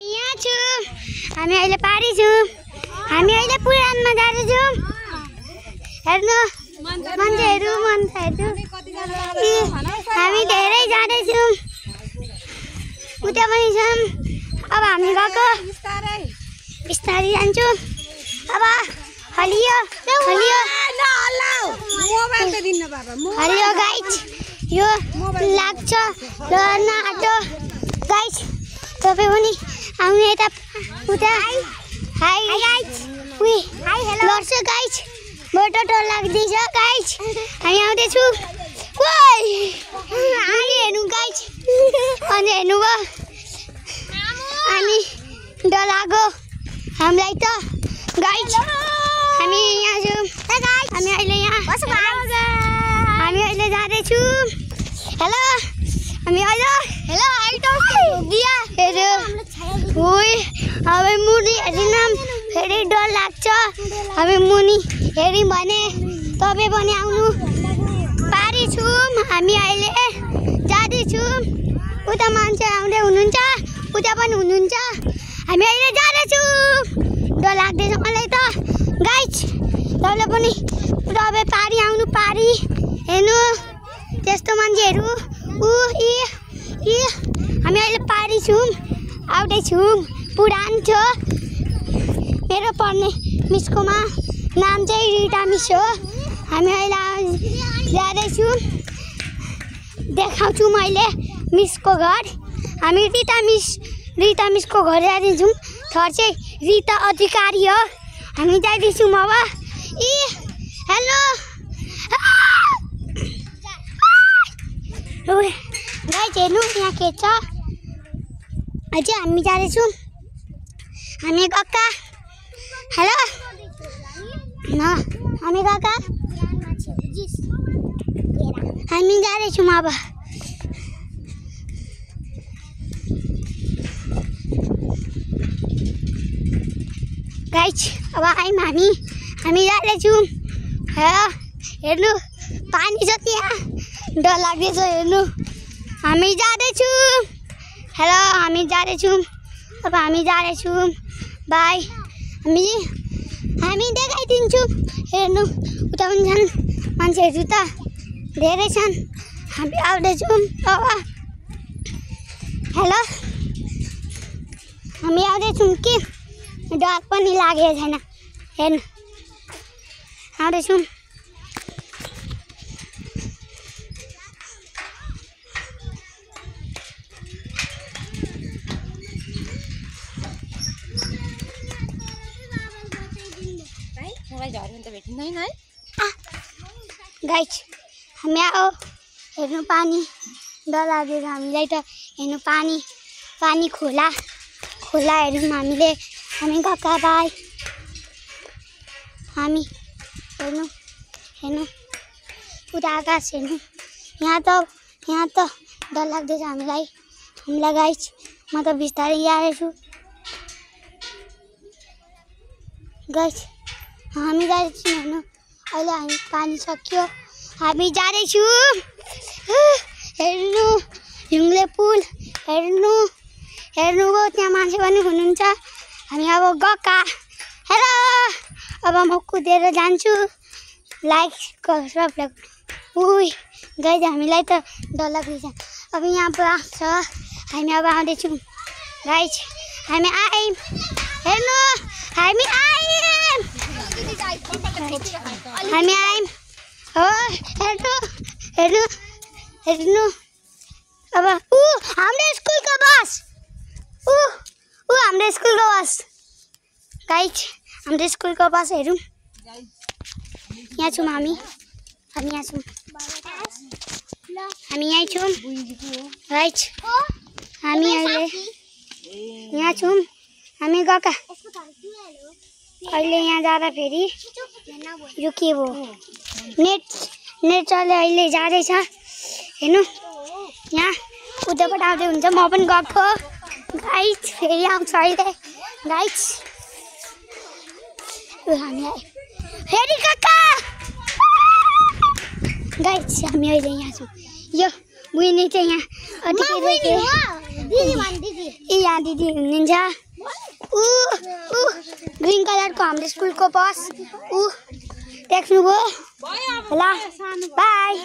यहाँ छु हामी अहिले पारी छौँ हामी अहिले पुराणमा जाँदैछौँ हेर्नु मान्छेहरू हामी धेरै जाँदैछौँ उता पनि छौँ अब हामी गएको बिस्तारै जान्छौँ अब हलियो गाइज यो लाग्छ लड्न आँटो गाइज तपाईँ पनि आउनु यता उता हाई लड्छ गाइज बहुत डर लाग्दैछ गाइज हामी आउँदैछु हेर्नु गाइज अनि हेर्नुभयो अनि डर लाग्यो हामीलाई त गाइज हामी यहाँ छौँ हामी अहिले जाँदैछु हेलो हामी अब मुनि हेरिनौँ फेरि डर लाग्छ हामी मुनि हेऱ्यौँ भने तपाईँ पनि आउनु पारी छौँ हामी अहिले जाँदैछौँ उता मान्छे आउँदै हुनुहुन्छ उता पनि हुनुहुन्छ हामी अहिले जाँदैछौँ डर लाग्दैछ मलाई त गाइज तपाईँले पनि तपाईँ पारी आउनु पारी हेर्नु त्यस्तो मान्छेहरू हामी अहिले पारी छौँ आउँदैछौँ पुराण छ मेरो पढ्ने मिसकोमा नाम चाहिँ रिटा मिस हो हामी अहिले जाँदैछौँ देखाउँछु मैले मिसको घर हामी रिता मिसको घर जाँदैछौँ थर चाहिँ रिता अधिकारी हो हामी जाँदैछौँ अब हेलो गाइज हेर्नु यहाँ के छ अझै हामी जाँदैछौँ हामी गएका हेलो हामी गएका हामी जाँदैछौँ अब गाइज अब आयौँ हामी जाँदैछौँ हेर्नु पानी छ त्यहाँ डर लाग्दैछ हेर्नु हामी जाँदैछौँ हेलो हामी जाँदैछौँ अब हामी जाँदैछौँ बाई हामी देखाइदिन्छौँ हेर्नु उता पनि छन् मान्छेहरू त धेरै छन् हामी आउँदैछौँ अब हेलो हामी आउँदैछौँ कि डर पनि लागेको छैन हेर्नु आउँदैछौँ गाइज हामी आऊ हेर्नु पानी डर लागेर हामीलाई त हेर्नु पानी खोला हेर्यौँ हामी गएका बाई हामी हेर्नु उता आकाश हेर्नु यहाँ त डर लाग्दैछ हामीलाई गाइज म त बिस्तारै जाँदैछु गाइज हामी जाँदैछौँ हेर्नु अहिले हामी पानी सक्यो हामी जाँदैछौँ हेर्नु हिउँले पुल हेर्नुभयो त्यहाँ मान्छे पनि हुनुहुन्छ हामी अब गएका हेलो अब म कुदेर जान्छु लाइक सबलाई गाइज हामीलाई त डर लाग्दैछ अब यहाँ बाँस छ हामी अब आउँदैछौँ गाइज हामी आयौँ हेर्नु हामी आयौँ हो हेर्नु अब हाम्रो स्कुलको बस हाम्रो स्कुलको बस गाइज हाम्रो स्कुलको बस हेरौँ यहाँ छौँ हामी यहाँ छौँ हामी यहीँ छौँ गाइज हामी अहिले यहाँ छौँ हामी गएका अहिले यहाँ जाँदा फेरि यो के हो नेट चले अहिले जाँदैछ हेर्नु यहाँ उताबाट आउँदै हुन्छ म पनि गएको गाइज फेरि आउँछ अहिले गाइज हामी आयो फेरि काका गाइज हामी अहिले यहाँ छौँ यो बुइनी चाहिँ यहाँ यहाँ दिदी हुनुहुन्छ ग्रीन कलरको हाम्रो स्कुलको बस देख्नुभयो ल बाई